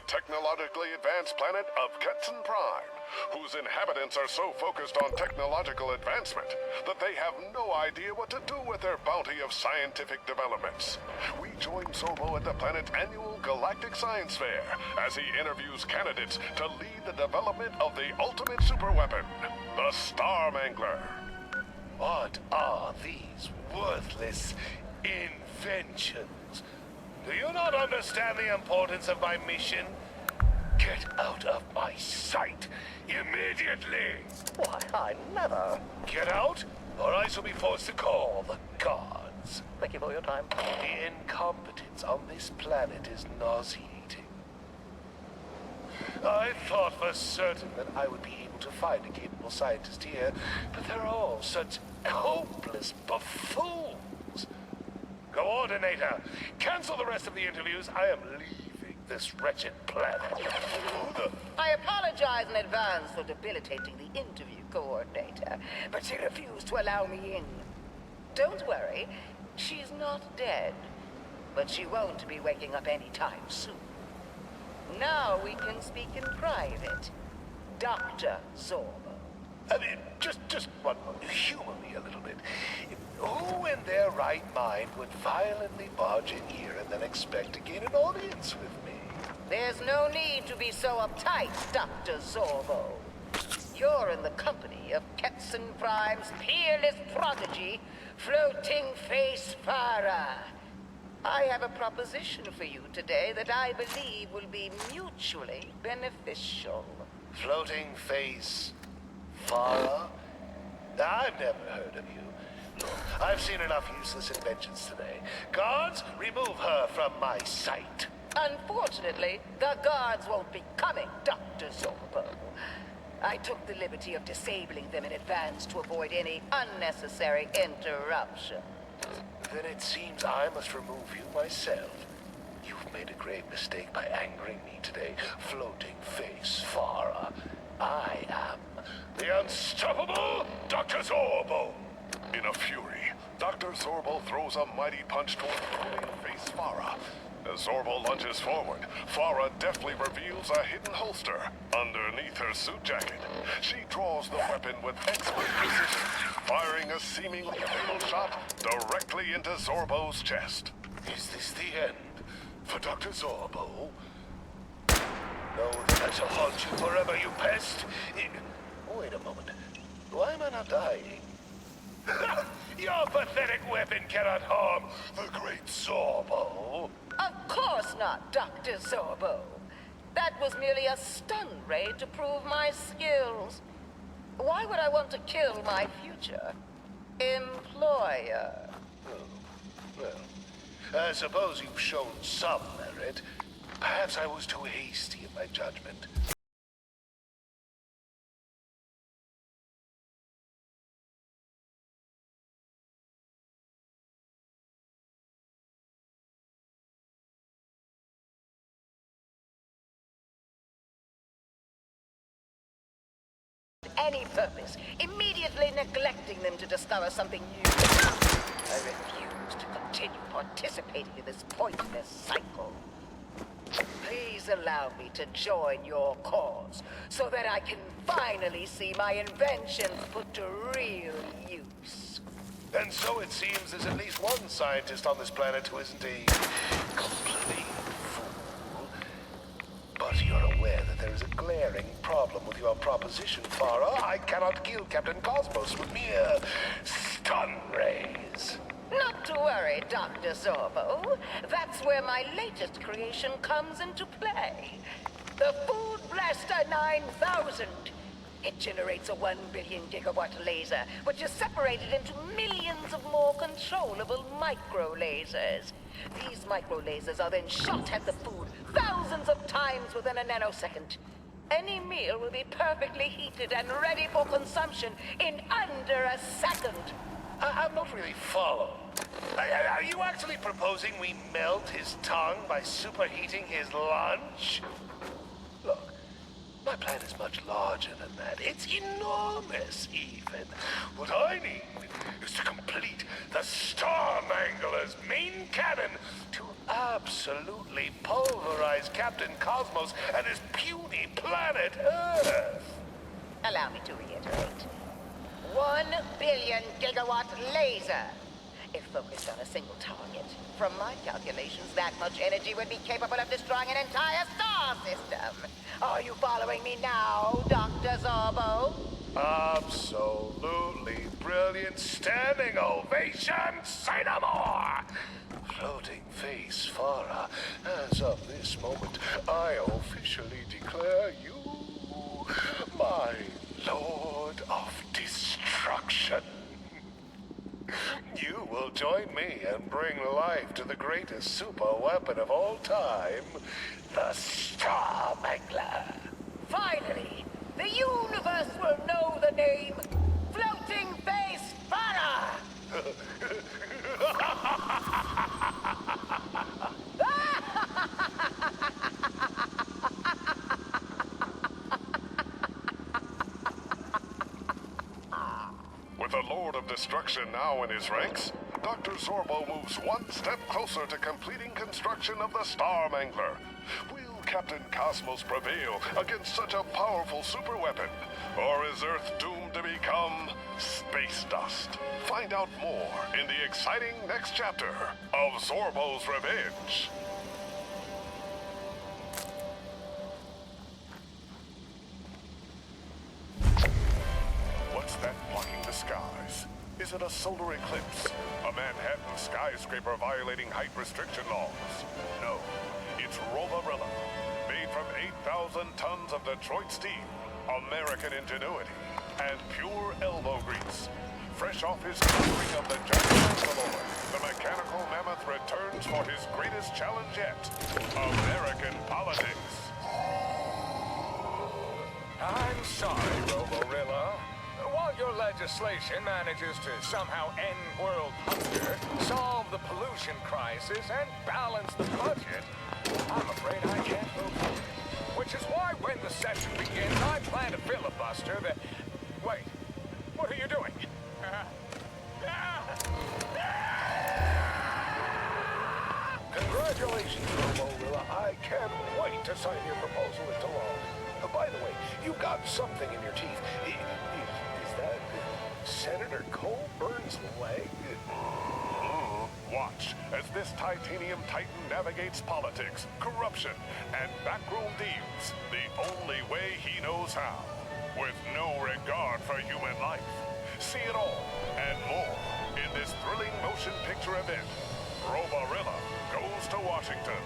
technologically advanced planet of Ketson Prime, whose inhabitants are so focused on technological advancement that they have no idea what to do with their bounty of scientific developments. We join Sorbo at the planet's annual Galactic Science Fair as he interviews candidates to lead the development of the ultimate superweapon, the Star Mangler. What are these worthless inventions? Do you not understand the importance of my mission? Get out of my sight immediately! Why, I never. Get out, or I shall be forced to call the guards. Thank you for your time. The incompetence on this planet is nauseating. I thought for certain that I would be able to find a capable scientist here, but they're all such hopeless buffoons. Coordinator, cancel the rest of the interviews. I am leaving this wretched planet. I apologize in advance for debilitating the interview coordinator, but she refused to allow me in. Don't worry, she's not dead, but she won't be waking up anytime soon. Now we can speak in private. Dr. Sorbo. I mean, just one moment. Humor me a little bit. Who in their right mind would violently barge in here and then expect to gain an audience with me? There's no need to be so uptight, Dr. Sorbo. You're in the company of Ketson Prime's peerless prodigy, Floating Face Farah. I have a proposition for you today that I believe will be mutually beneficial. Floating Face Farah? I've never heard of you. Look, I've seen enough useless inventions today. Guards, remove her from my sight. Unfortunately, the guards won't be coming, Dr. Sorbo. I took the liberty of disabling them in advance to avoid any unnecessary interruption. Then it seems I must remove you myself. You've made a grave mistake by angering me today, Floating Face Farah. I am the unstoppable Dr. Sorbo. In a fury, Dr. Sorbo throws a mighty punch toward Floating Face Farah. As Sorbo lunges forward, Farah deftly reveals a hidden holster underneath her suit jacket. She draws the weapon with expert precision, firing a seemingly fatal shot directly into Sorbo's chest. Is this the end for Dr. Sorbo? Know that I shall haunt you forever, you pest. Wait a moment. Why am I not dying? Your pathetic weapon cannot harm the great Sorbo. Of course not, Dr. Sorbo. That was merely a stun ray to prove my skills. Why would I want to kill my future employer? Well, I suppose you've shown some merit. Perhaps I was too hasty in my judgment. Any purpose, immediately neglecting them to discover something new. I refuse to continue participating in this pointless cycle. Please allow me to join your cause, so that I can finally see my inventions put to real use. And so it seems there's at least one scientist on this planet who isn't a complete fool. But you're aware that there is a glaring problem with your proposition, Farah. I cannot kill Captain Cosmos with mere stun rays. Not to worry, Dr. Sorbo. That's where my latest creation comes into play. The Food Blaster 9000. It generates a 1 billion gigawatt laser, which is separated into millions of more controllable micro-lasers. These micro-lasers are then shot at the food thousands of times within a nanosecond. Any meal will be perfectly heated and ready for consumption in under a second. I'm not really following. Are you actually proposing we melt his tongue by superheating his lunch? Look, my plan is much larger than that. It's enormous, even. What I need is to complete the Star Mangler's main cannon to absolutely pulverize Captain Cosmos and his puny planet Earth. Allow me to reiterate. 1 billion gigawatt laser. If focused on a single target, from my calculations, that much energy would be capable of destroying an entire star system. Are you following me now, Dr. Zorbo? Absolutely brilliant. Standing ovation. Say no more. Floating face, Farah. As of this moment, I officially declare you my Lord of Destruction. You will join me and bring life to the greatest super weapon of all time, the Star Mangler. Finally, the universe will know the name Floating Face Farah! With the Lord of Destruction now in his ranks, Dr. Zorbo moves one step closer to completing construction of the Star Mangler. Will Captain Cosmos prevail against such a powerful superweapon? Or is Earth doomed to become space dust? Find out more in the exciting next chapter of Zorbo's Revenge. What's that blocking the skies? Is it a solar eclipse? A Manhattan skyscraper violating height restriction laws? No, it's Rovarilla, made from 8,000 tons of Detroit steel, American ingenuity, and pure elbow grease. Fresh off his conquering of the giant alloy, the mechanical mammoth returns for his greatest challenge yet, American politics. I'm sorry, Roborilla. While your legislation manages to somehow end world hunger, solve the pollution crisis, and balance the budget, I'm afraid I can't vote for it. Which is why when the session begins, I plan to filibuster the... Wait, what are you doing? Congratulations, Roborilla. I can't wait to sign your proposal into law. By the way, you got something in your teeth. Is that Senator Colburn's leg? Watch as this titanium titan navigates politics, corruption, and backroom deals the only way he knows how, with no regard for human life. See it all and more in this thrilling motion picture event. Roborilla goes to Washington.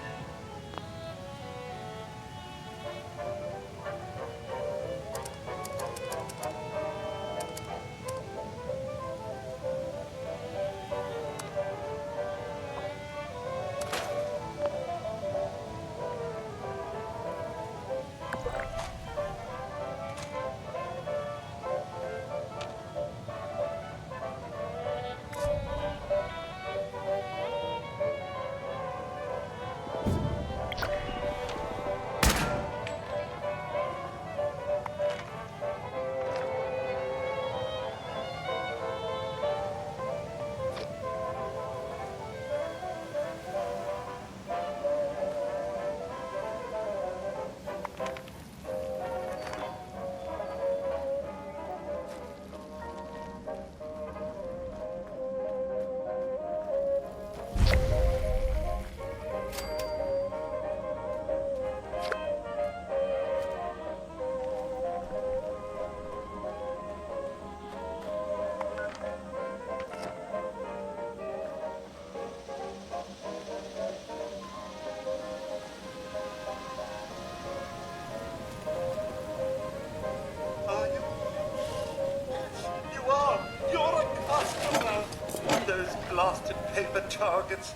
blasted paper targets,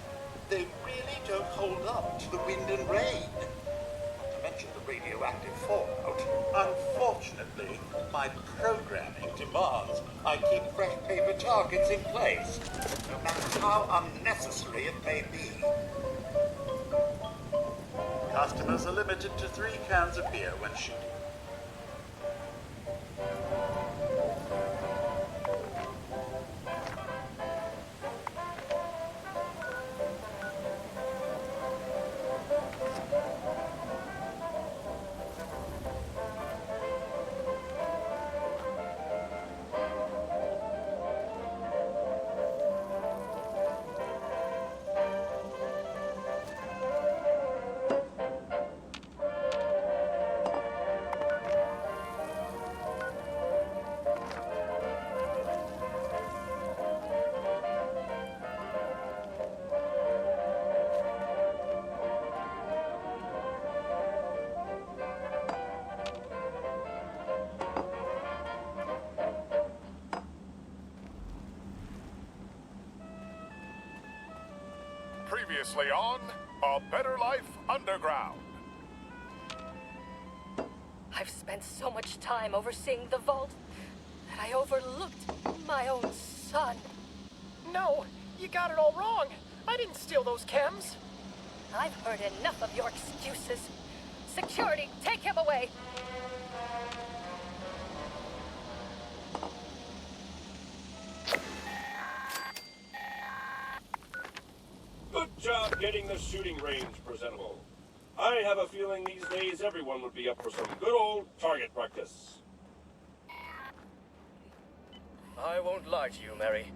they really don't hold up to the wind and rain. Not to mention the radioactive fallout. Unfortunately, my programming demands I keep fresh paper targets in place, no matter how unnecessary it may be. Customers are limited to 3 cans of beer when shooting. Previously on A Better Life Underground. I've spent so much time overseeing the vault that I overlooked my own son. No, you got it all wrong. I didn't steal those chems. I've heard enough of your excuses. Security, take him away. Good job getting the shooting range presentable. I have a feeling these days everyone would be up for some good old target practice. I won't lie to you, Mary.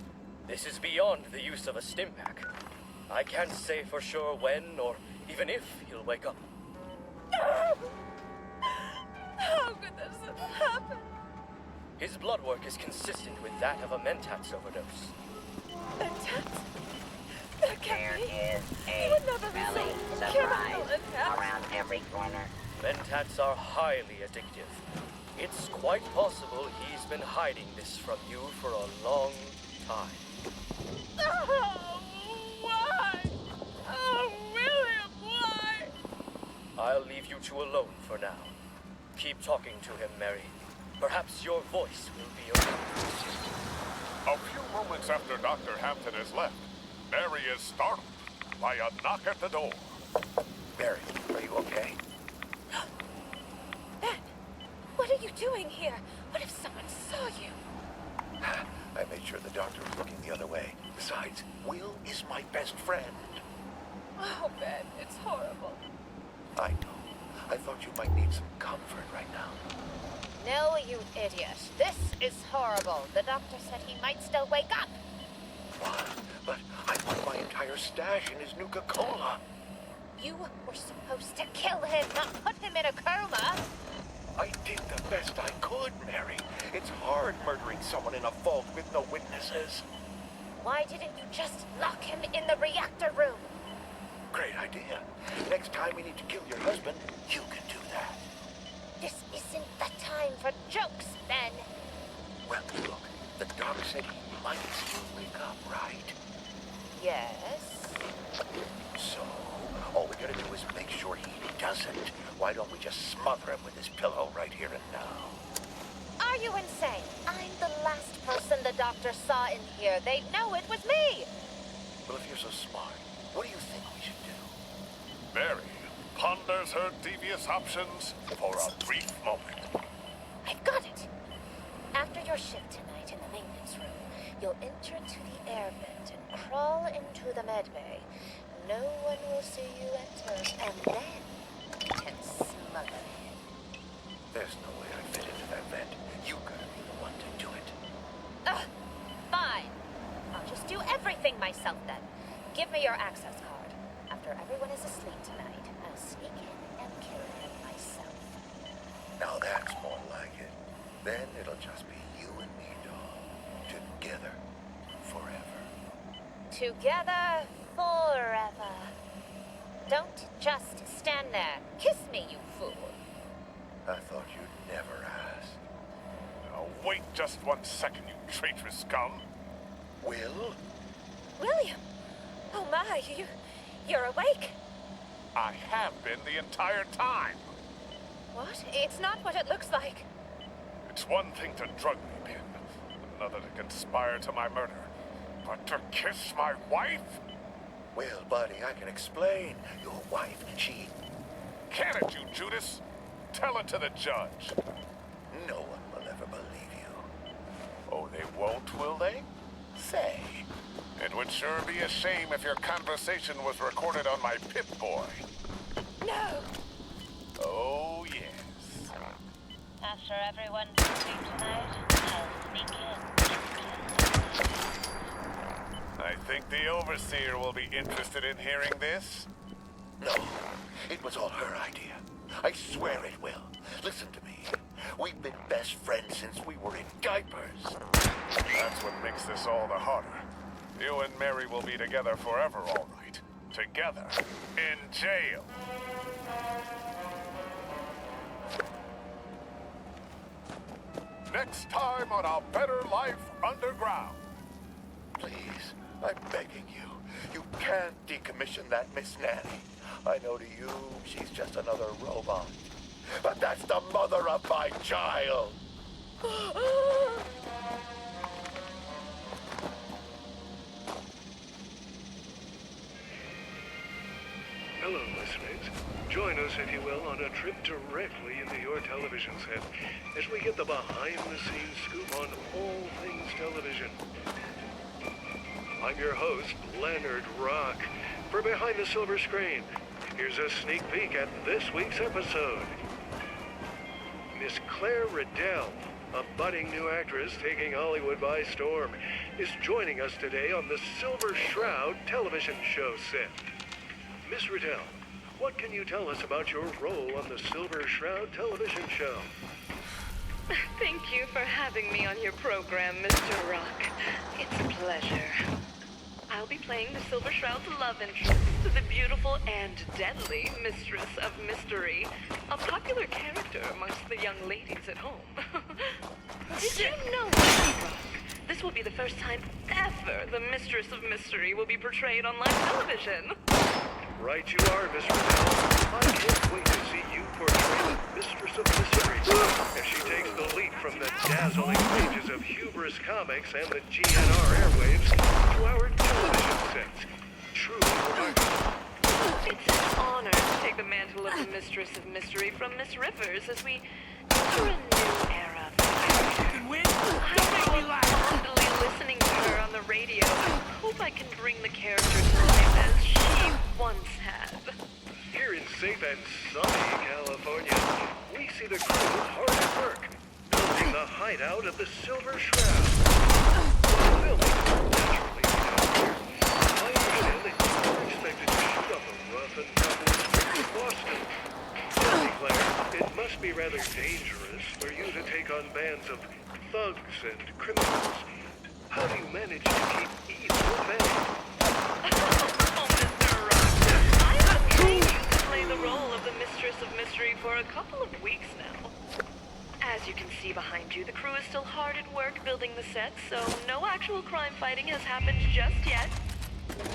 This is beyond the use of a stim pack. I can't say for sure when or even if he'll wake up. How could this have happened? His blood work is consistent with that of a Mentats overdose. Mentats? That can't be. There is He a would never be smelly so surprise chemical and around every corner. Mentats are highly addictive. It's quite possible he's been hiding this from you for a long time. Oh, why? Oh, William, why? I'll leave you two alone for now. Keep talking to him, Mary. Perhaps your voice will be your comfort. A few moments after Dr. Hampton has left, Mary is startled by a knock at the door. Mary, are you okay? Ben, what are you doing here? What if someone saw you? I made sure the doctor was looking the other way. Besides, Will is my best friend. Oh, Ben, it's horrible. I know. I thought you might need some comfort right now. No, you idiot. This is horrible. The doctor said he might still wake up. What? But I put my entire stash in his Nuka-Cola. You were supposed to kill him, not put him in a coma. I did the best I could, Mary. It's hard murdering someone in a vault with no witnesses. Why didn't you just lock him in the reactor room? Great idea. Next time we need to kill your husband, you can do that. This isn't the time for jokes, Ben. Well, look, the doc said he might still wake up, right? Yes. So, all we gotta do is make sure he doesn't. Why don't we just smother him with his pillow right here and now? Are you insane? I'm the last person the doctor saw in here. They know it was me. Well, if you're so smart, what do you think we should do? Mary ponders her devious options for a brief moment. I've got it. After your shift tonight in the maintenance room, you'll enter into the air vent and crawl into the med bay. No one will see you enter, and then you can smother him. There's no way I fit into that vent. You gotta be the one to do it. Fine. I'll just do everything myself then. Give me your access card. After everyone is asleep tonight, I'll sneak in and kill him myself. Now that's more like it. Then it'll just be you and me, doll. Together. Forever. Together forever. Don't just stand there. Kiss me, you fool. I thought you'd never ask. Now, wait just 1 second, you traitorous scum. Will? William! Oh my, you're awake. I have been the entire time. What? It's not what it looks like. It's one thing to drug me, Ben. Another to conspire to my murder. But to kiss my wife? Well, buddy, I can explain. Your wife, she... Can it, you Judas? Tell it to the judge. No one will ever believe you. Oh, they won't, will they? Say. It would sure be a shame if your conversation was recorded on my Pip-Boy. No! Oh, yes. After everyone to sleep tonight, I'll sneak in. I think the Overseer will be interested in hearing this. No, it was all her idea. I swear it will. Listen to me. We've been best friends since we were in diapers. That's what makes this all the harder. You and Mary will be together forever, all right. Together. In jail. Next time on A Better Life Underground. please, I'm begging you. You can't decommission that Miss Nanny. I know to you, she's just another robot. But that's the mother of my child! Hello, listeners. Join us, if you will, on a trip directly into your television set as we get the behind-the-scenes scoop on all things television. I'm your host, Leonard Rock. For Behind the Silver Screen, here's a sneak peek at this week's episode. Miss Claire Riddell, a budding new actress taking Hollywood by storm, is joining us today on the Silver Shroud television show set. Miss Riddell, what can you tell us about your role on the Silver Shroud television show? Thank you for having me on your program, Mr. Rock. It's a pleasure. I'll be playing the Silver Shroud's love interest, the beautiful and deadly Mistress of Mystery, a popular character amongst the young ladies at home. Did you know, Mr. Rock, this will be the first time ever the Mistress of Mystery will be portrayed on live television? Right you are, Miss Riddell. I can't wait to see you portray the Mistress of Mystery as she takes the leap from the dazzling pages of Hubris Comics and the GNR airwaves to our television sets. Truly remarkable. It's an honor to take the mantle of the Mistress of Mystery from Miss Rivers as we enter a new era. I grew up fondly listening to her on the radio and hope I can bring the character to life as she once had. Here in safe and sunny California, we see the crew hard at work, building the hideout of the Silver Shroud. Filming naturally down here. I understand that you are expected to shoot on the rough and tumble streets of Boston. Tell me, Claire, it must be rather dangerous for you to take on bands of thugs and criminals. How do you manage to keep evil at bay? The role of the Mistress of Mystery for a couple of weeks now. As you can see behind you, the crew is still hard at work building the set, so no actual crime fighting has happened just yet.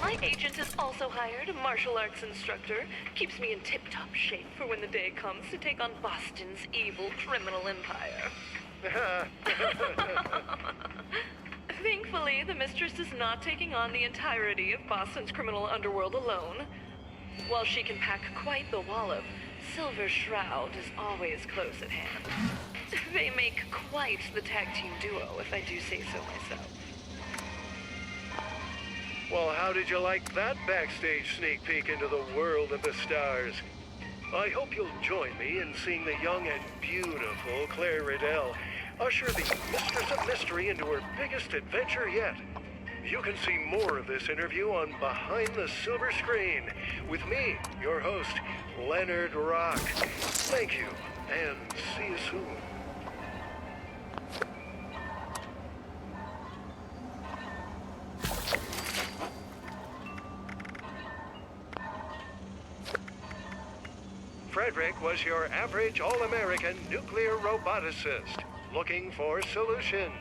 My agent is also hired, a martial arts instructor, keeps me in tip-top shape for when the day comes to take on Boston's evil criminal empire. Thankfully, the Mistress is not taking on the entirety of Boston's criminal underworld alone. While she can pack quite the wallop, Silver Shroud is always close at hand. They make quite the tag team duo, if I do say so myself. Well, how did you like that backstage sneak peek into the world of the stars? I hope you'll join me in seeing the young and beautiful Claire Riddell usher the Mistress of Mystery into her biggest adventure yet. You can see more of this interview on Behind the Silver Screen with me, your host, Leonard Rock. Thank you, and see you soon. Frederick was your average all-American nuclear roboticist looking for solutions.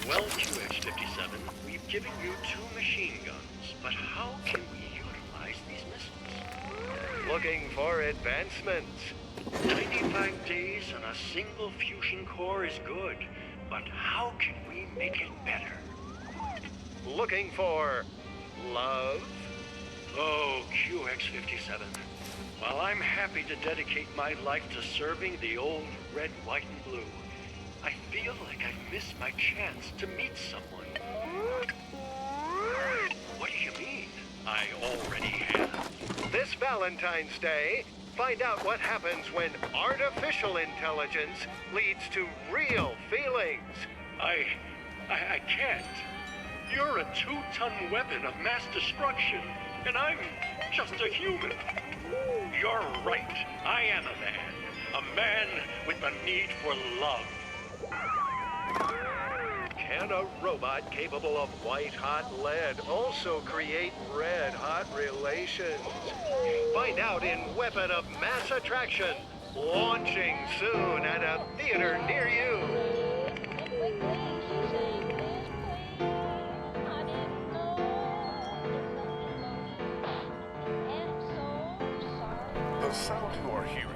Well, QX-57, we've given you 2 machine guns, but how can we utilize these missiles? Looking for advancements. 95 days on a single fusion core is good, but how can we make it better? Looking for love. Oh, QX-57. While I'm happy to dedicate my life to serving the old red, white, and blue, I feel like I've missed my chance to meet someone. What do you mean? I already have. This Valentine's Day, find out what happens when artificial intelligence leads to real feelings. I can't. You're a 2-ton weapon of mass destruction, and I'm just a human. You're right. I am a man with the need for love. Can a robot capable of white-hot lead also create red-hot relations? Find out in Weapon of Mass Attraction, launching soon at a theater near you. sound you are hearing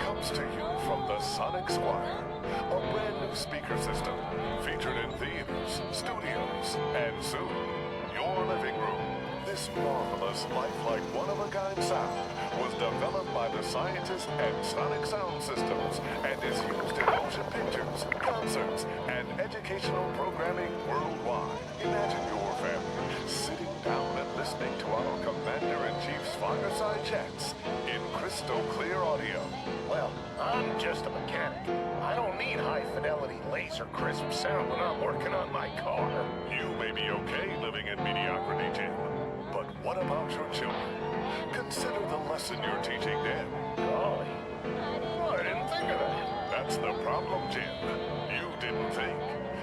comes to you from the Sonic Squire, a brand new speaker system featured in theaters, studios, and soon, your living room. This marvelous, lifelike, one-of-a-kind sound was developed by the scientists at Sonic Sound Systems and is used in motion pictures, concerts, and educational programming worldwide. Imagine your family sitting down and listening to our Commander-in-Chief's fireside chats in crystal clear audio. Well, I'm just a mechanic. I don't need high-fidelity, laser-crisp sound when I'm working on my car. You may be okay living in mediocrity, Jim. But what about your children? Consider the lesson you're teaching them. Golly. Oh, I didn't think of that. That's the problem, Jim. You didn't think.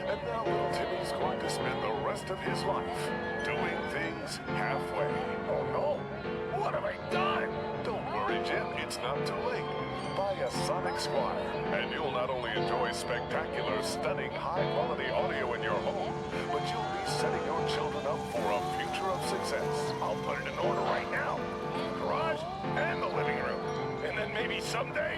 And now little Timmy's going to spend the rest of his life doing things halfway. Oh, no. What have I done? Don't worry, Jim. It's not too late. Buy a Sonic Squire, and you'll not only enjoy spectacular, stunning, high-quality audio in your home, but you'll be setting your children up for a future of success. I'll put it in order right now. Garage and the living room. And then maybe someday,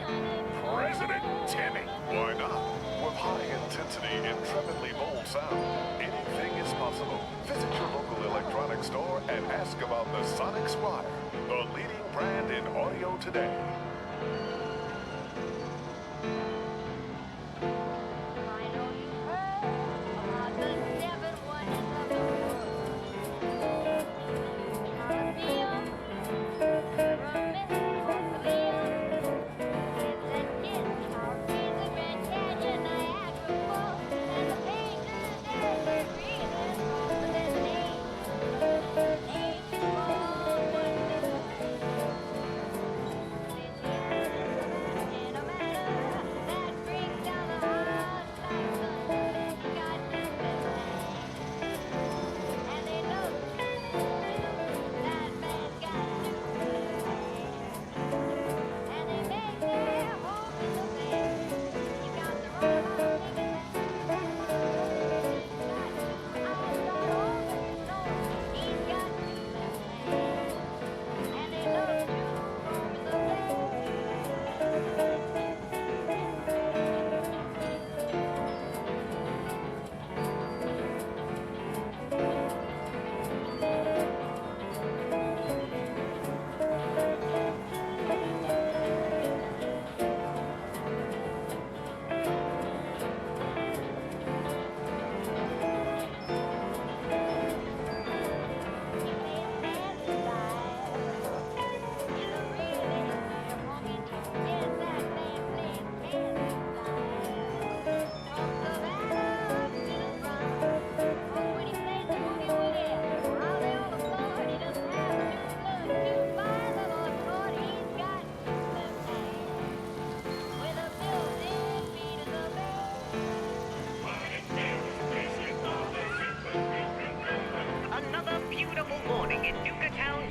President Timmy. Why not? With high-intensity, intrepidly bold sound, anything is possible. Visit your local electronics store and ask about the Sonic Squire, the leading brand in audio today.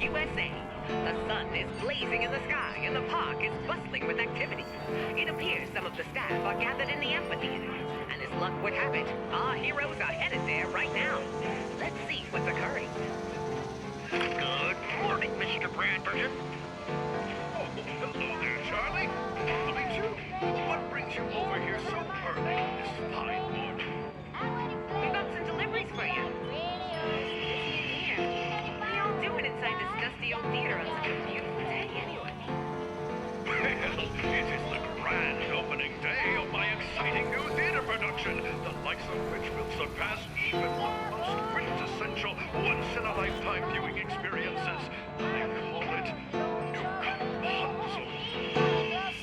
USA. The sun is blazing in the sky, and the park is bustling with activity. It appears some of the staff are gathered in the amphitheater, and as luck would have it, our heroes are headed there right now. Let's see what's occurring. Good morning, Mr. Branderton. Oh, hello there, Charlie. Me too. What brings you over here so early this fine morning? We've got some deliveries for you. What are y'all doing inside this dusty old theater on such a beautiful day, anyway? Well, it is the grand opening day of my exciting new theater production, the likes of which will surpass even the most quintessential, once-in-a-lifetime viewing experiences. I call it New Rapunzel.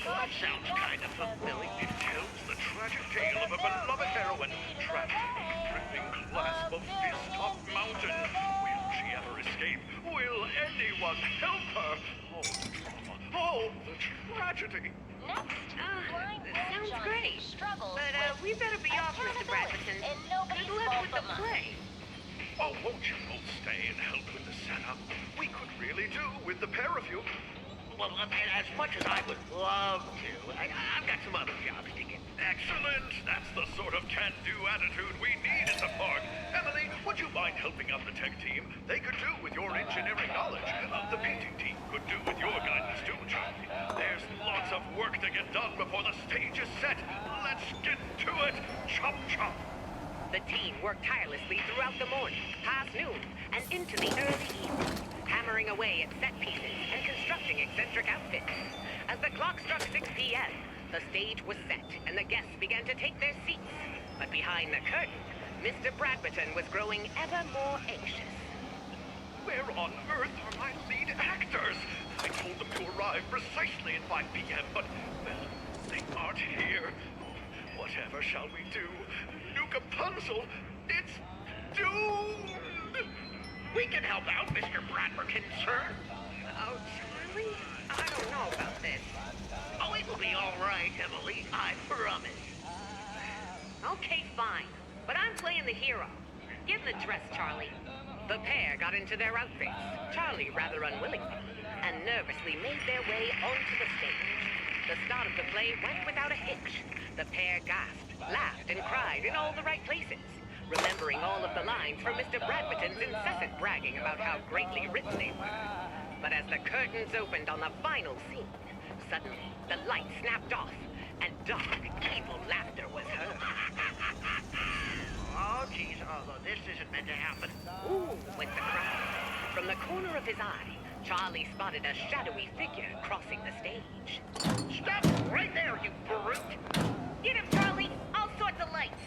That sounds kind of familiar. It tells the tragic tale of a beloved heroine trapped in a gripping clasp of Fist-Top Mountain. Will she ever escape? Will anyone help her? Oh, the drama. Oh, the tragedy. Sounds great. But we better be off, Mr. Bradford. Good luck with the play. Oh, won't you both stay and help with the setup? We could really do with the pair of you. Well, as much as I would love to, I've got some other jobs to get. Excellent! That's the sort of can-do attitude we need in the park. Emily, would you mind helping helping out the tech team, they could do with your engineering knowledge. The painting team could do with your guidance too, Charlie. There's lots of work to get done before the stage is set. Let's get to it. Chop, chop. The team worked tirelessly throughout the morning, past noon, and into the early evening, hammering away at set pieces and constructing eccentric outfits. As the clock struck 6 p.m., the stage was set and the guests began to take their seats. But behind the curtain, Mr. Bradberton was growing ever more anxious. Where on earth are my lead actors? I told them to arrive precisely at 5 p.m., but, well, they aren't here. Whatever shall we do? Nuka Punzel, it's doomed! We can help out, Mr. Bradberton, sir. Oh, Charlie? I don't know about this. Oh, it will be all right, Emily. I promise. Okay, fine. But I'm playing the hero. Give the dress, Charlie. The pair got into their outfits, Charlie rather unwillingly, and nervously made their way onto the stage. The start of the play went without a hitch. The pair gasped, laughed, and cried in all the right places, remembering all of the lines from Mr. Bradberton's incessant bragging about how greatly written they were. But as the curtains opened on the final scene, suddenly the light snapped off, and dark, evil laughter was heard. Oh, geez, although this isn't meant to happen. Ooh, went the crowd. From the corner of his eye, Charlie spotted a shadowy figure crossing the stage. Stop right there, you brute! Get him, Charlie! I'll sort the lights!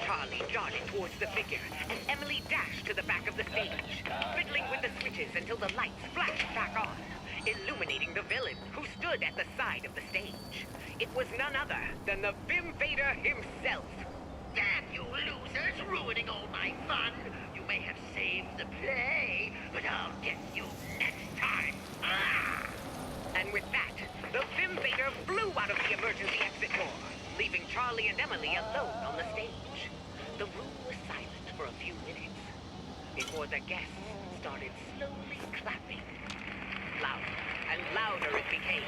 Charlie darted towards the figure, and Emily dashed to the back of the stage, fiddling with the switches until the lights flashed back on, illuminating the villain who stood at the side of the stage. It was none other than the Vim Vader himself. Damn you losers, ruining all my fun! You may have saved the play, but I'll get you next time! Ah! And with that, the Vim Vader flew out of the emergency exit door, leaving Charlie and Emily alone on the stage. The room was silent for a few minutes, before the guests started slowly clapping. Louder and louder it became,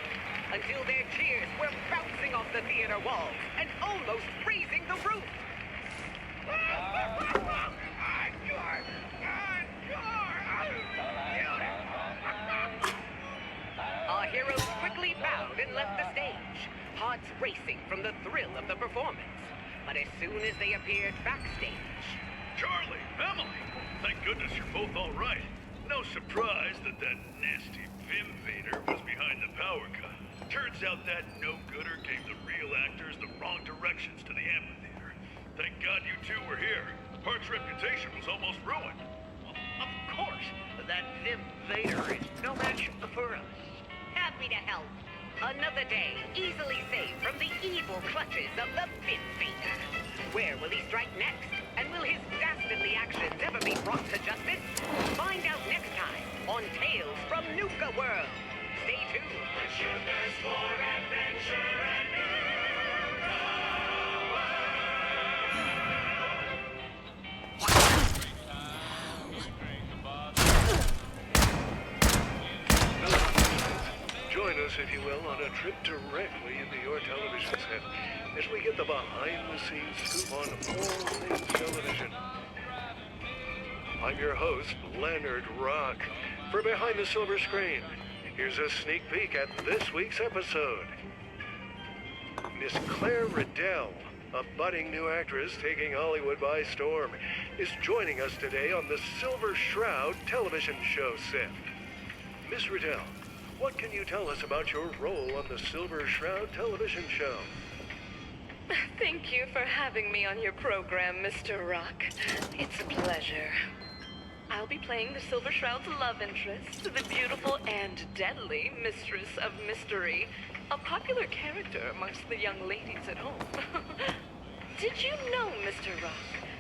until their cheers were bouncing off the theater walls and almost raising the roof. Our heroes quickly bowed and left the stage, hearts racing from the thrill of the performance. But as soon as they appeared backstage... Charlie, Emily, thank goodness you're both all right. No surprise that nasty Vim Vader was behind the power cut. Turns out that no-gooder gave the real actors the wrong directions to the amphitheater. Thank God you two were here. Park's reputation was almost ruined. Of course, that Vim Vader is no match for us. Happy to help. Another day, easily saved from the evil clutches of the Vim Vader. Where will he strike next? And will his dastardly actions ever be brought to justice? Find out next time on Tales from Nuka World. Stay tuned. What's your thirst for adventure and Join us, if you will, on a trip directly into your television set as we get the behind-the-scenes scoop on all things television. I'm your host, Leonard Rock. For Behind the Silver Screen, here's a sneak peek at this week's episode. Miss Claire Riddell, a budding new actress taking Hollywood by storm, is joining us today on the Silver Shroud television show set. Miss Riddell, what can you tell us about your role on the Silver Shroud television show? Thank you for having me on your program, Mr. Rock. It's a pleasure. I'll be playing the Silver Shroud's love interest, the beautiful and deadly Mistress of Mystery, a popular character amongst the young ladies at home. Did you know, Mr. Rock,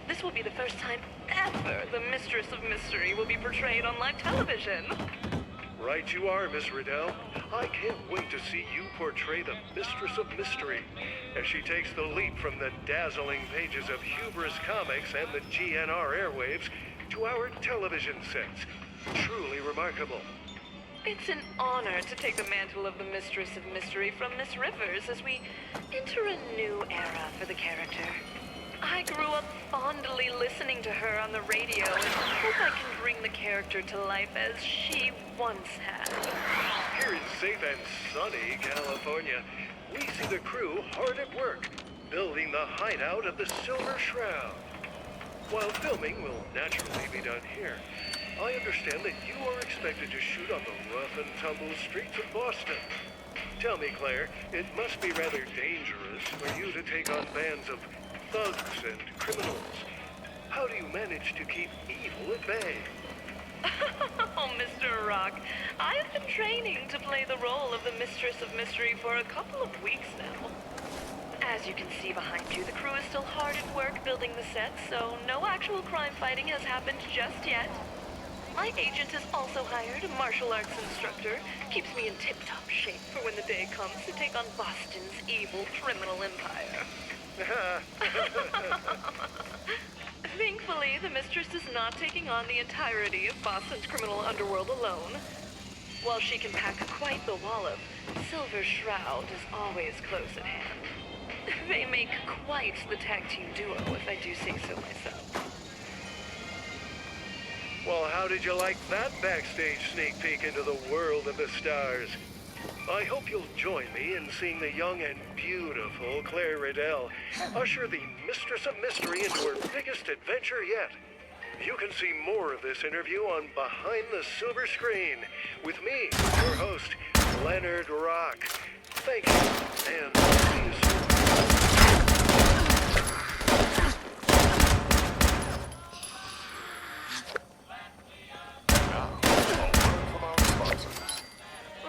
this will be the first time ever the Mistress of Mystery will be portrayed on live television? Right you are, Miss Riddell. I can't wait to see you portray the Mistress of Mystery as she takes the leap from the dazzling pages of Hubris Comics and the GNR airwaves to our television sets. Truly remarkable. It's an honor to take the mantle of the Mistress of Mystery from Miss Rivers as we enter a new era for the character. I grew up fondly listening to her on the radio and hope I can bring the character to life as she once had. Here in safe and sunny California, we see the crew hard at work, building the hideout of the Silver Shroud. While filming will naturally be done here, I understand that you are expected to shoot on the rough and tumble streets of Boston. Tell me, Claire, it must be rather dangerous for you to take on bands of thugs and criminals. How do you manage to keep evil at bay? Oh, Mr. Rock, I've been training to play the role of the Mistress of Mystery for a couple of weeks now. As you can see behind you, the crew is still hard at work building the set, so no actual crime fighting has happened just yet. My agent has also hired a martial arts instructor. Keeps me in tip-top shape for when the day comes to take on Boston's evil criminal empire. Thankfully, the Mistress is not taking on the entirety of Boston's criminal underworld alone. While she can pack quite the wallop, Silver Shroud is always close at hand. They make quite the tag team duo, if I do say so myself. Well, how did you like that backstage sneak peek into the world of the stars? I hope you'll join me in seeing the young and beautiful Claire Riddell usher the Mistress of Mystery into her biggest adventure yet. You can see more of this interview on Behind the Silver Screen with me, your host, Leonard Rock. Thank you, and see you soon.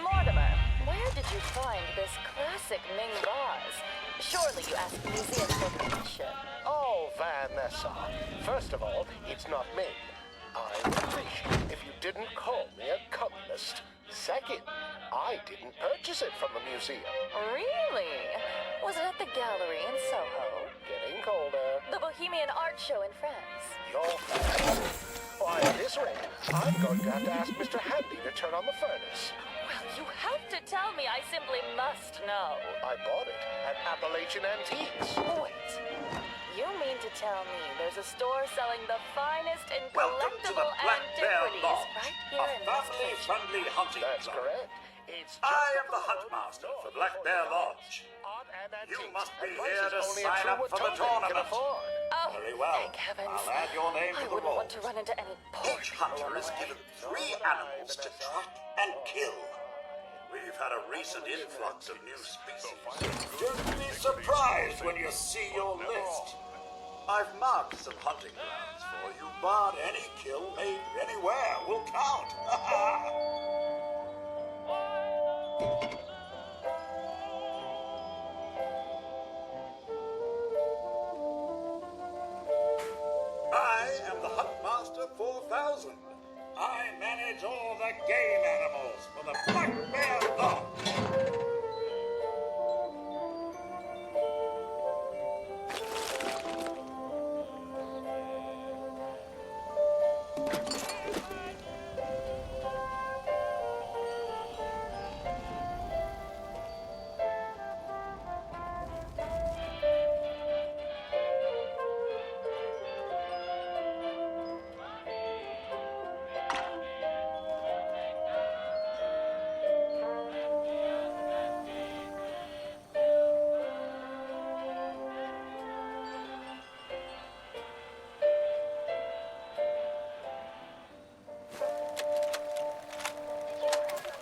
Mortimer, where did you find this classic Ming vase? Surely you asked the museum for permission. Oh, Vanessa. First of all, it's not me. I'm Fish, if you didn't call me a communist. Second, I didn't purchase it from the museum. Really? Was it at the gallery in Soho? Getting colder. The Bohemian Art Show in France? You're fast. Why, at this rate, I'm going to have to ask Mr. Handy to turn on the furnace. Well, you have to tell me. I simply must know. I bought it at Appalachian Antiques. Wait. You mean to tell me there's a store selling the finest in Welcome to the collectible Black Bear antiquities Lodge, right a here in this family-friendly hunting That's club. correct. It's I am the Huntmaster for Black Bear Lodge. You must be here to sign up for the tournament. Oh, Very well. thank heavens. I'll add your name to I the wouldn't roll. want to run into any poor Each people hunter on the is way. given 3 animals to track and kill. We've had a recent influx of new species. Don't be surprised when you see your list. I've marked some hunting grounds for you, but any kill made anywhere will count. I am the Huntmaster 4000. I manage all the game animals for the Black Bear Lodge.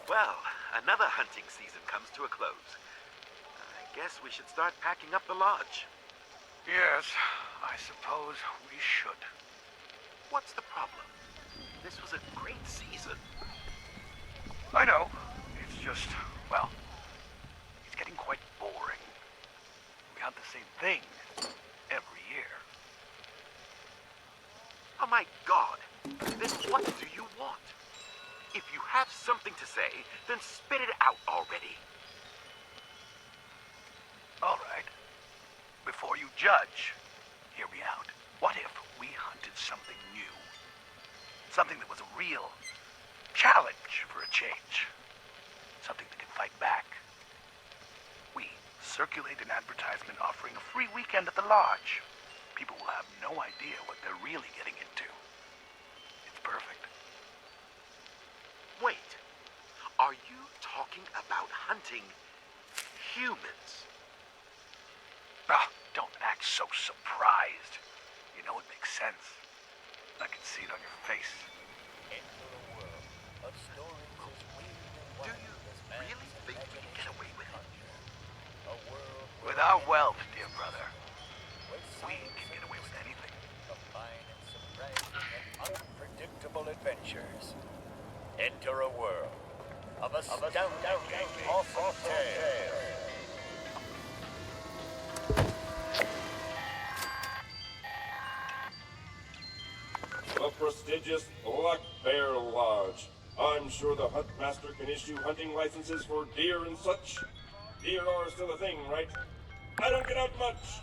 Well, another hunting season comes to a close. I guess we should start packing up the lodge. Yes, I suppose we should. What's the problem? This was a great season. I know. It's just, well, it's getting quite boring. We hunt the same thing every year. Oh my God! Then what do you want? If you have something to say, then spit it out already. All right. Before you judge, hear me out. What if we hunted something new? Something that was a real challenge for a change. Something that can fight back. We circulate an advertisement offering a free weekend at the lodge. people will have no idea what they're really getting into. It's perfect. Wait, are you talking about hunting humans? Ah, don't act so surprised. You know it makes sense. I can see it on your face. Do you really think we can get away with it? With our wealth, dear brother, we can get away with anything. Unpredictable adventures. Enter a world of astounding, awesome tales. The prestigious Black Bear Lodge. I'm sure the Huntmaster can issue hunting licenses for deer and such. Deer are still a thing, right? I don't get out much.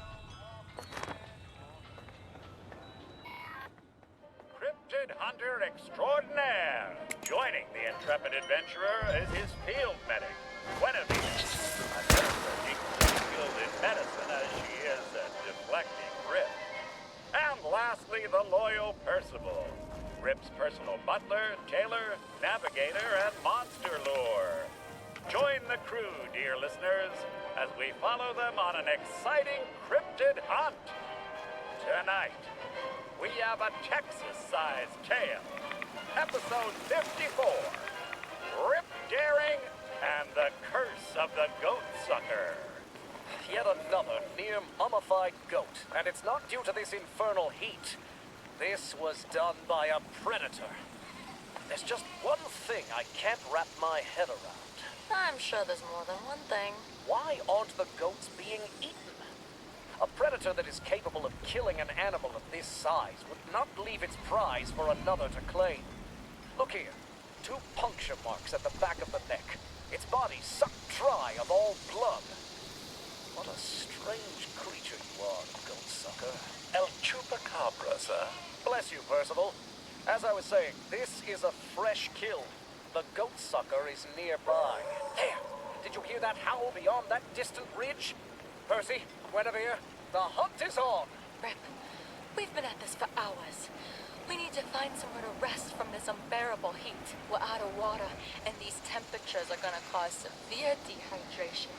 Cryptid hunter extraordinaire. Joining the intrepid adventurer is his field medic, Guinevere, a nurse equally skilled in medicine as she is at deflecting Rip. And lastly, the loyal Percival, Rip's personal butler, tailor, navigator, and monster lure. Join the crew, dear listeners, as we follow them on an exciting cryptid hunt. Tonight, we have a Texas-sized tale. Episode 54, Rip Daring and the Curse of the Goat Sucker. Yet another near mummified goat, and it's not due to this infernal heat. This was done by a predator. There's just one thing I can't wrap my head around. I'm sure there's more than one thing. Why aren't the goats being eaten? A predator that is capable of killing an animal of this size would not leave its prize for another to claim. Look here, 2 puncture marks at the back of the neck. Its body sucked dry of all blood. What a strange creature you are, goat sucker. El Chupacabra, sir. Bless you, Percival. As I was saying, this is a fresh kill. The goat sucker is nearby. There! Did you hear that howl beyond that distant ridge? Percy, Guinevere, the hunt is on! Rip, we've been at this for hours. We need to find somewhere to rest from this unbearable heat. We're out of water, and these temperatures are gonna cause severe dehydration,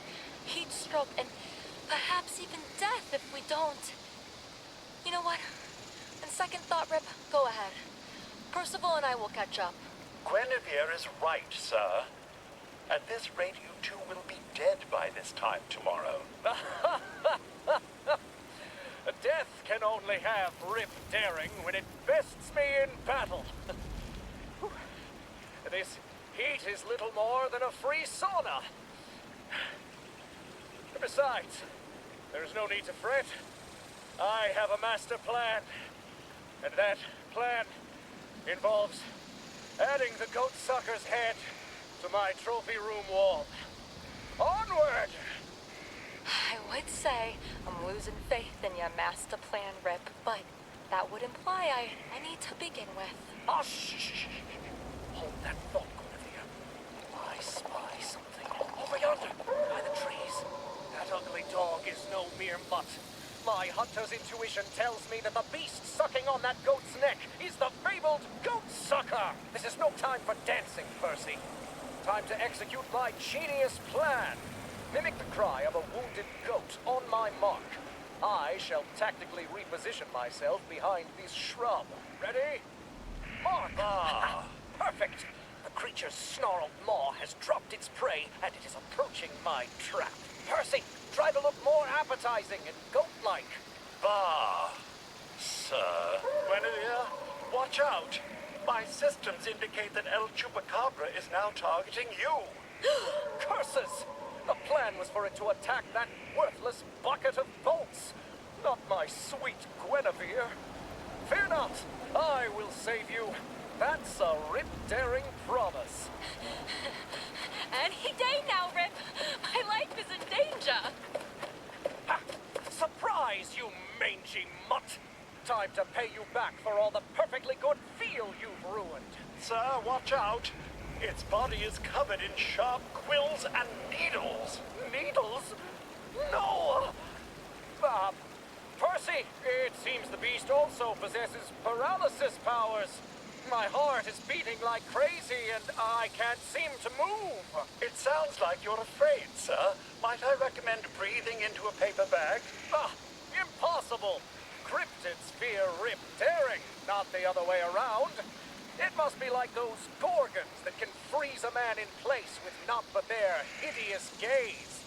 heat stroke, and perhaps even death if we don't. You know what? On second thought, Rip, go ahead. Percival and I will catch up. Guinevere is right, sir. At this rate, you two will be dead by this time tomorrow. Death can only have Rip Daring when it bests me in battle. This heat is little more than a free sauna. Besides, there's no need to fret. I have a master plan, and that plan involves adding the goat sucker's head to my trophy room wall. Onward! I would say I'm losing faith in your master plan, Rip, but that would imply I need to begin with. Oh, shh. Hold that thought, Guinevere. I spy something over yonder, by the trees. That ugly dog is no mere mutt. My hunter's intuition tells me that the beast sucking on that goat's neck is the fabled goat sucker. This is no time for dancing, Percy. Time to execute my genius plan. Mimic the cry of a wounded goat on my mark. I shall tactically reposition myself behind this shrub. Ready? Mark! Ah, perfect! The creature's snarled maw has dropped its prey, and it is approaching my trap. Percy, try to look more appetizing and goat-like. Bah, sir. Guinevere, watch out. My systems indicate that El Chupacabra is now targeting you. Curses! The plan was for it to attack that worthless bucket of bolts, not my sweet Guinevere. Fear not, I will save you. That's a Rip-Daring promise. Any day now, Rip. My life is in danger. Ha! Surprise, you mangy mutt! Time to pay you back for all the perfectly good feel you've ruined. Sir, watch out. Its body is covered in sharp quills and needles. Needles? No! Percy, it seems the beast also possesses paralysis powers. My heart is beating like crazy and I can't seem to move. It sounds like you're afraid, sir. Might I recommend breathing into a paper bag? Ah, impossible. Cryptids fear Rip Daring, not the other way around. It must be like those gorgons that can freeze a man in place with naught but their hideous gaze.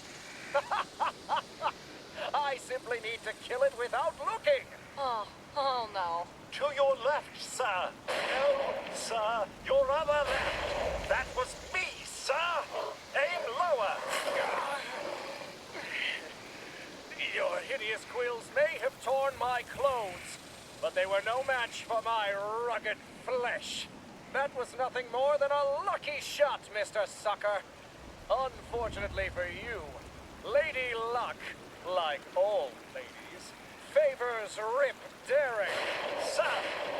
I simply need to kill it without looking. Oh no. To your left, sir. No, sir. Your other left. That was me, sir. Aim lower. Your hideous quills may have torn my clothes, but they were no match for my rugged flesh. That was nothing more than a lucky shot, Mr. Sucker. Unfortunately for you, Lady Luck, like all ladies, favors Rip Daring. Sir,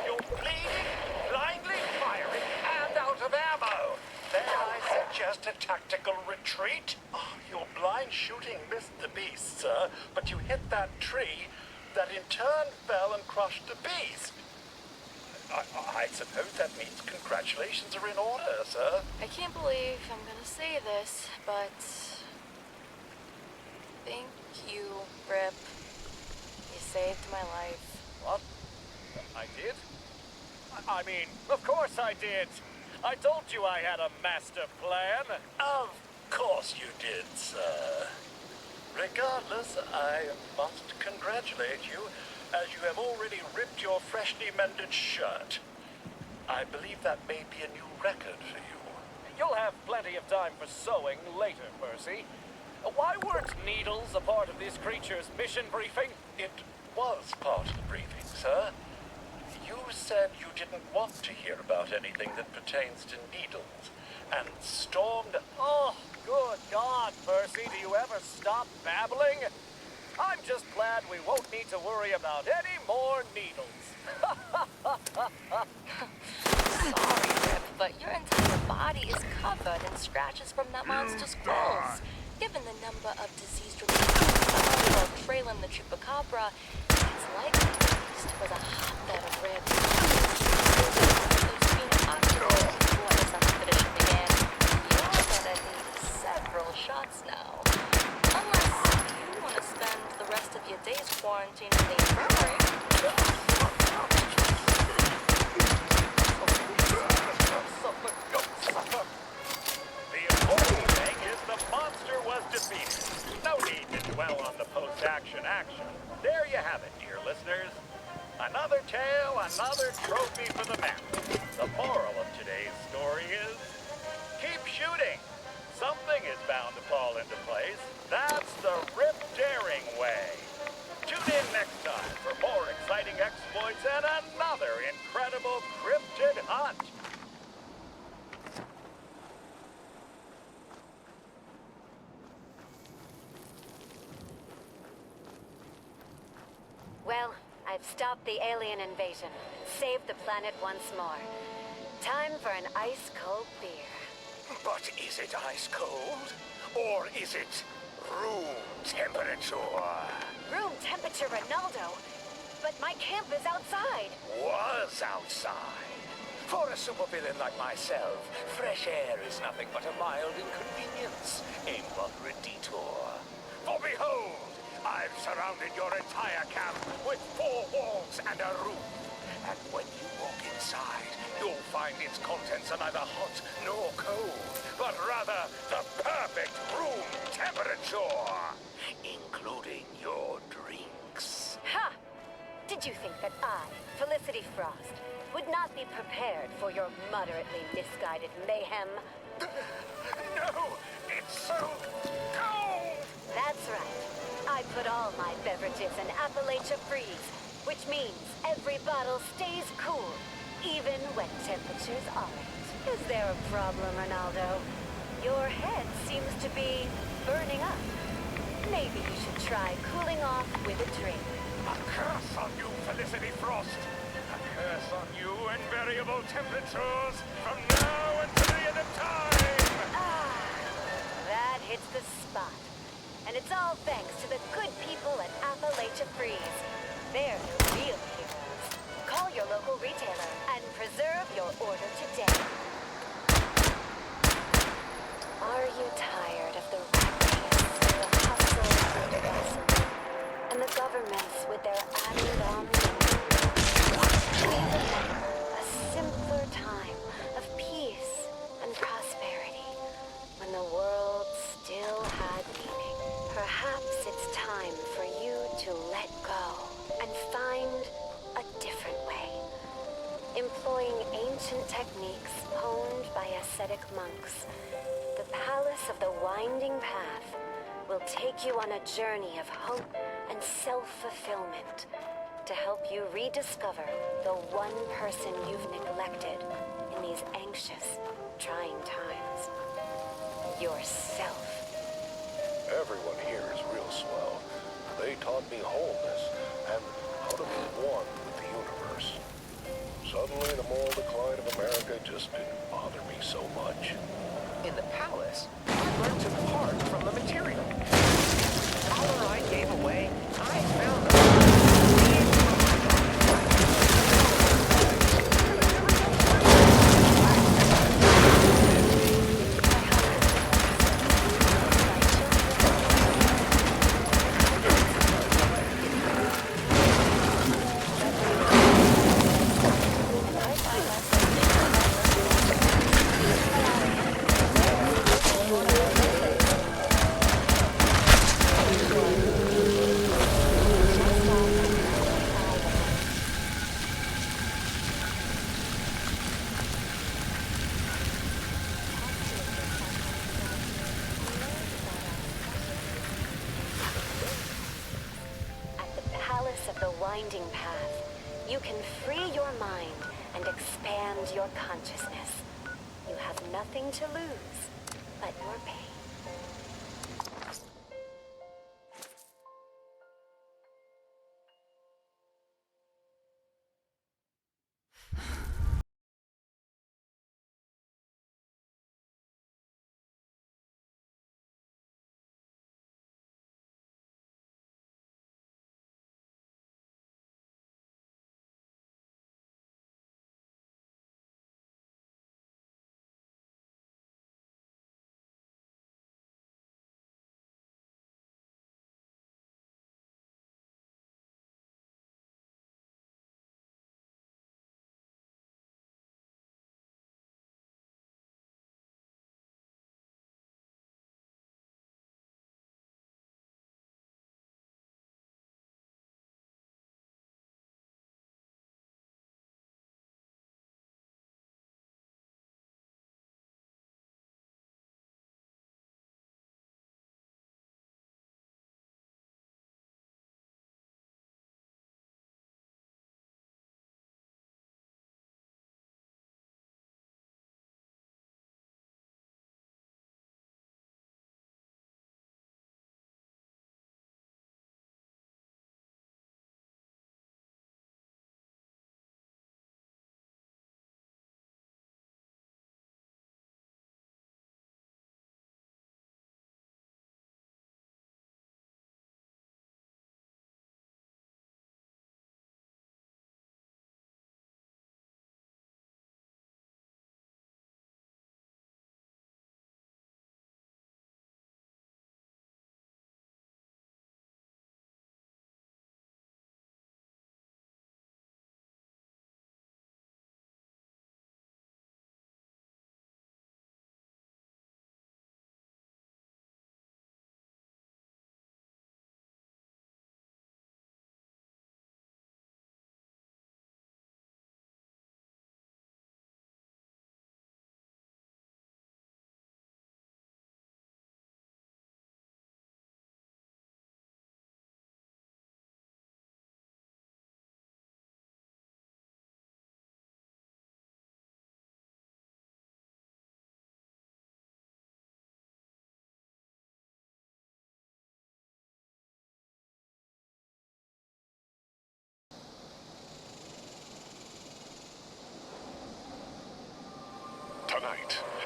you're bleeding, blindly firing, and out of ammo. May I suggest a tactical retreat? Oh, your blind shooting missed the beast, sir, but you hit that tree that in turn fell and crushed the beast. I suppose that means congratulations are in order, sir. I can't believe I'm gonna say this, but thank you, Rip. You saved my life. What? I did? I mean, of course I did. I told you I had a master plan. Of course you did, sir. Regardless, I must congratulate you, as you have already ripped your freshly mended shirt. I believe that may be a new record for you. You'll have plenty of time for sewing later, Percy. Why weren't needles a part of this creature's mission briefing? It was part of the briefing, sir. You said you didn't want to hear about anything that pertains to needles, and stormed... Oh, good God, Percy, do you ever stop babbling? I'm just glad we won't need to worry about any more needles. Sorry, Rip, but your entire body is covered in scratches from that monster's claws. Given the number of disease-related trailing the chupacabra, it's likely the beast was a hotbed of red. Those being occupied before this expedition began. You're gonna need several shots now. Unless you want to spend the rest of your days quarantined in the infirmary. The important thing is the monster was defeated. No need to dwell on the post-action action. There you have it, dear listeners. Another tale, another trophy for the map. The moral of today's story is, keep shooting. Something is bound to fall into place. That's the Rip Daring way. Tune in next time for more exciting exploits and another incredible cryptid hunt. Well, I've stopped the alien invasion, saved the planet once more. Time for an ice-cold beer. But is it ice cold? Or is it room temperature? Room temperature, Ronaldo. But my camp is outside. Was outside. For a supervillain like myself, fresh air is nothing but a mild inconvenience, a moderate detour. For behold, I've surrounded your entire camp with 4 walls and a roof. And when you walk inside, you'll find its contents are neither hot nor cold, but rather the perfect room temperature, including your drinks. Ha! Did you think that I, Felicity Frost, would not be prepared for your moderately misguided mayhem? No! It's so cold! That's right. I put all my beverages in Appalachia Freeze, which means every bottle stays cool, even when temperatures aren't. Is there a problem, Ronaldo? Your head seems to be burning up. Maybe you should try cooling off with a drink. A curse on you, Felicity Frost! A curse on you and variable temperatures from now until the end of time! Ah, that hits the spot. And it's all thanks to the good people at Appalachia Freeze. They're the real heroes. Call your local retailer and preserve your order today. Are you tired of the rat race, the hustle and bustle, and the governments with their atom bombs? Do you remember a simpler time of peace and prosperity when the world still had meaning? Perhaps it's time for you to let go and find a different way. Employing ancient techniques honed by ascetic monks, the Palace of the Winding Path will take you on a journey of hope and self-fulfillment to help you rediscover the one person you've neglected in these anxious, trying times. Yourself. Everyone here is real swell. They taught me wholeness and how to be one with the universe. Suddenly, the moral decline of America just didn't bother me so much. In the palace, I learned to part from the material. The power I gave away, I found of the Winding Path, you can free your mind and expand your consciousness. You have nothing to lose but your pain.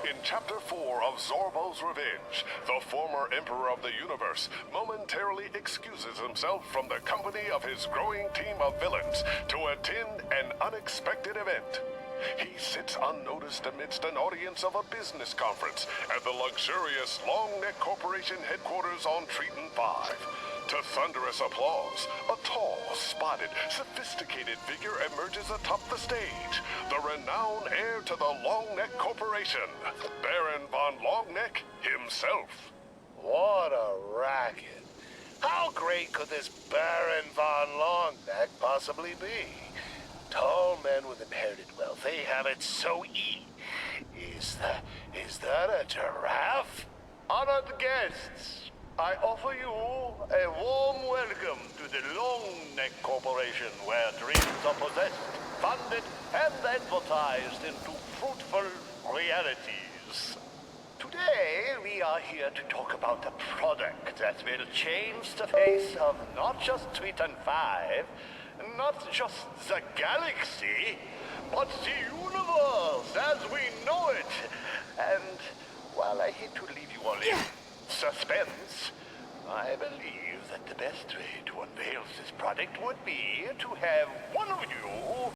In Chapter 4 of Zorbo's Revenge, the former Emperor of the Universe momentarily excuses himself from the company of his growing team of villains to attend an unexpected event. He sits unnoticed amidst an audience of a business conference at the luxurious Longneck Corporation headquarters on Triton 5. To thunderous applause, a tall, spotted, sophisticated figure emerges atop the stage, the renowned heir to the Longneck Corporation, Baron von Longneck himself. What a racket. How great could this Baron von Longneck possibly be? Tall men with inherited wealth, they have it so easy. Is that a giraffe? Honored guests, I offer you a warm welcome to the Longneck Corporation, where dreams are possessed, funded, and advertised into fruitful realities. Today, we are here to talk about a product that will change the face of not just Triton 5, not just the galaxy, but the universe as we know it. And while I hate to leave you all in suspense, I believe that the best way to unveil this product would be to have one of you